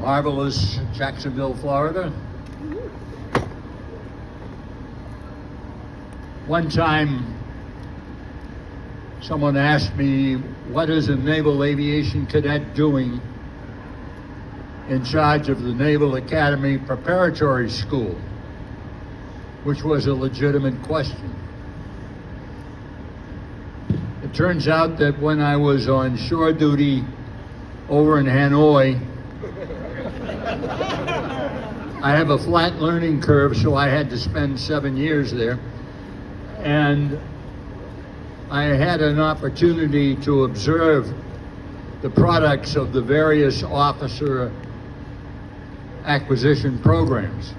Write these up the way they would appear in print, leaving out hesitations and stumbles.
marvelous Jacksonville, Florida. One time, someone asked me, what is a Naval Aviation Cadet doing in charge of the Naval Academy Preparatory School, which was a legitimate question. It turns out that when I was on shore duty over in Hanoi, I have a flat learning curve, so I had to spend 7 years there. And I had an opportunity to observe the products of the various officer acquisition programs.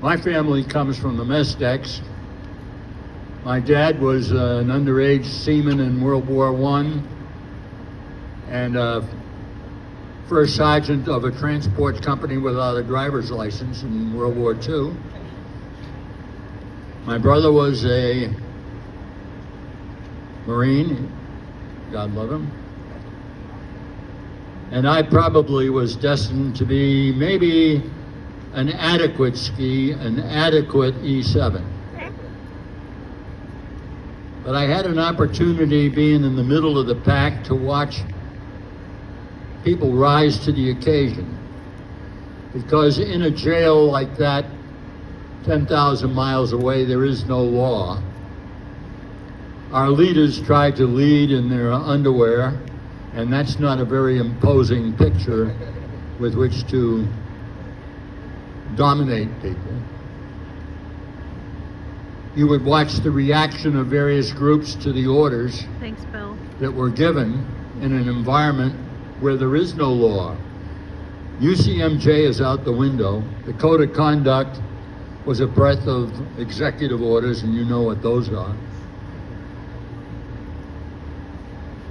My family comes from the mess decks. My dad was an underage seaman in World War I and a first sergeant of a transport company without a driver's license in World War II. My brother was a Marine, God love him. And I probably was destined to be maybe an adequate E7. But I had an opportunity being in the middle of the pack to watch people rise to the occasion. Because in a jail like that, 10,000 miles away, there is no law. Our leaders tried to lead in their underwear, and that's not a very imposing picture with which to dominate people. You would watch the reaction of various groups to the orders Thanks, Bill. that were given in an environment where there is no law. UCMJ is out the window. The code of conduct was a breadth of executive orders, and you know what those are.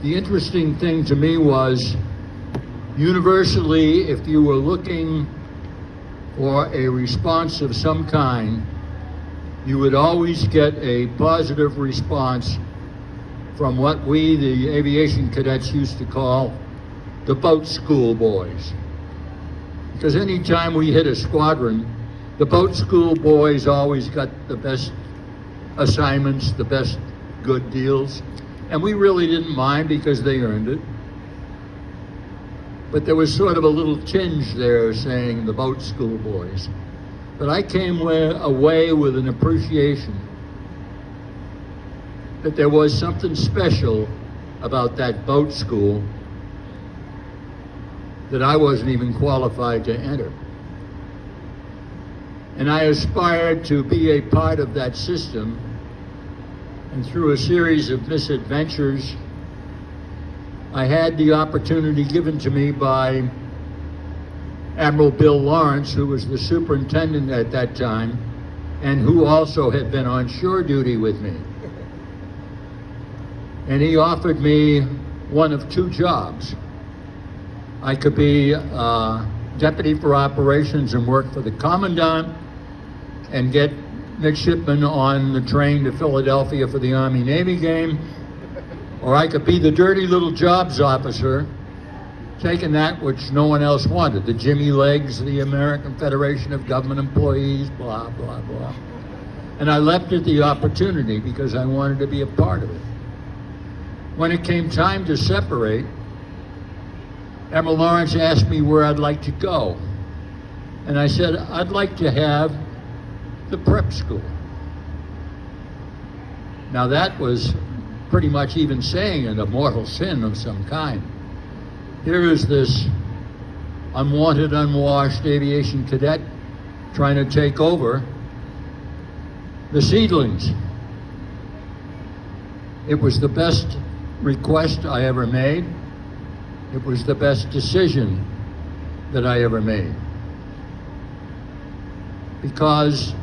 The interesting thing to me was, universally, if you were looking for a response of some kind, you would always get a positive response from what we, the aviation cadets, used to call the boat school boys. Because any time we hit a squadron, the boat school boys always got the best assignments, the best good deals, and we really didn't mind because they earned it. But there was sort of a little tinge there saying the boat school boys. But I came away with an appreciation that there was something special about that boat school that I wasn't even qualified to enter. And I aspired to be a part of that system, and through a series of misadventures, I had the opportunity given to me by Admiral Bill Lawrence, who was the superintendent at that time, and who also had been on shore duty with me. And he offered me one of two jobs. I could be deputy for operations and work for the commandant and get midshipmen on the train to Philadelphia for the Army-Navy game, or I could be the dirty little jobs officer, taking that which no one else wanted, the Jimmy Legs, the American Federation of Government Employees, blah, blah, blah. And I leapt at the opportunity because I wanted to be a part of it. When it came time to separate, Admiral Lawrence asked me where I'd like to go. And I said, I'd like to have the prep school. Now that was pretty much even saying it, a mortal sin of some kind. Here is this unwanted, unwashed aviation cadet trying to take over the seedlings. It was the best request I ever made. It was the best decision that I ever made. Because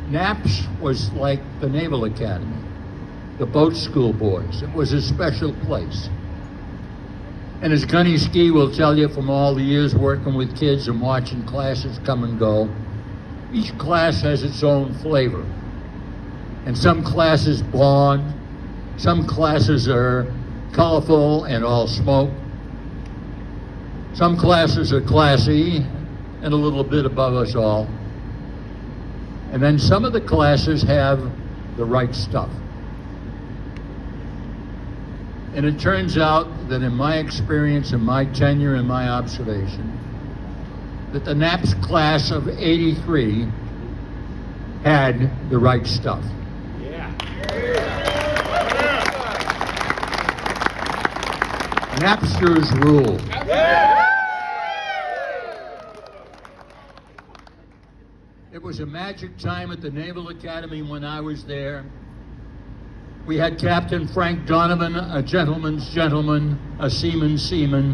NAPS was like the Naval Academy, the boat school boys. It was a special place. And as Gunny Ski will tell you from all the years working with kids and watching classes come and go, each class has its own flavor. And some classes blonde, some classes are colorful and all smoke. Some classes are classy and a little bit above us all. And then some of the classes have the right stuff. And it turns out that in my experience, in my tenure, in my observation, that the NAPS class of '83 had the right stuff. Yeah. Napsters rule. It was a magic time at the Naval Academy when I was there. We had Captain Frank Donovan, a gentleman's gentleman, a seaman's seaman,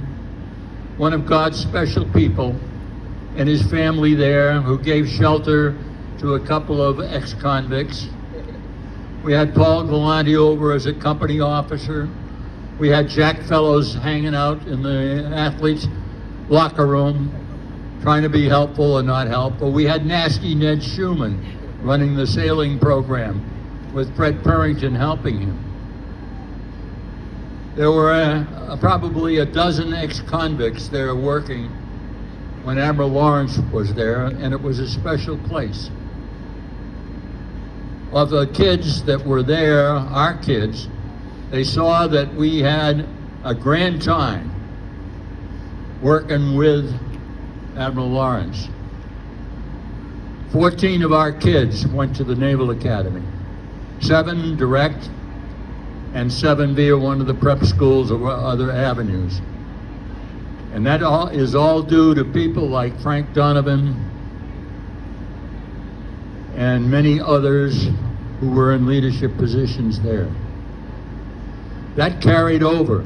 one of God's special people, and his family there who gave shelter to a couple of ex-convicts. We had Paul Galante over as a company officer. We had Jack Fellows hanging out in the athletes' locker room, trying to be helpful and not helpful. We had Nasty Ned Schumann running the sailing program with Fred Purrington helping him. There were probably a dozen ex-convicts there working when Admiral Lawrence was there, and it was a special place. Of the kids that were there, our kids, they saw that we had a grand time working with Admiral Lawrence. 14 of our kids went to the Naval Academy, 7 direct and 7 via one of the prep schools or other avenues. And that is all due to people like Frank Donovan and many others who were in leadership positions there. That carried over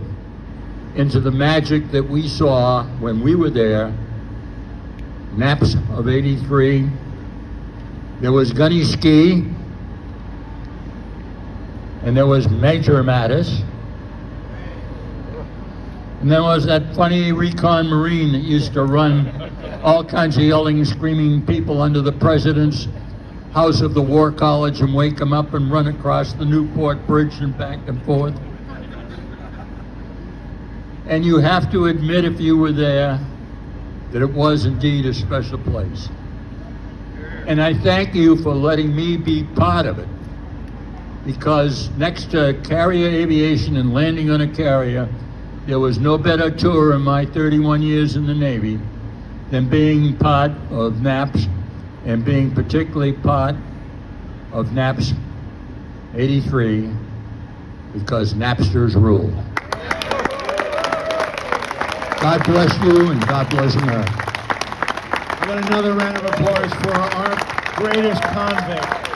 into the magic that we saw when we were there. NAPS of '83. There was Gunny Ski, and there was Major Mattis, and there was that funny recon Marine that used to run all kinds of yelling and screaming people under the president's house of the War College and wake them up and run across the Newport Bridge and back and forth. And you have to admit, if you were there, that it was indeed a special place. And I thank you for letting me be part of it, because next to carrier aviation and landing on a carrier, there was no better tour in my 31 years in the Navy than being part of NAPS, and being particularly part of NAPS '83, because Napsters rule. God bless you, and God bless America. How about another round of applause for our greatest convict?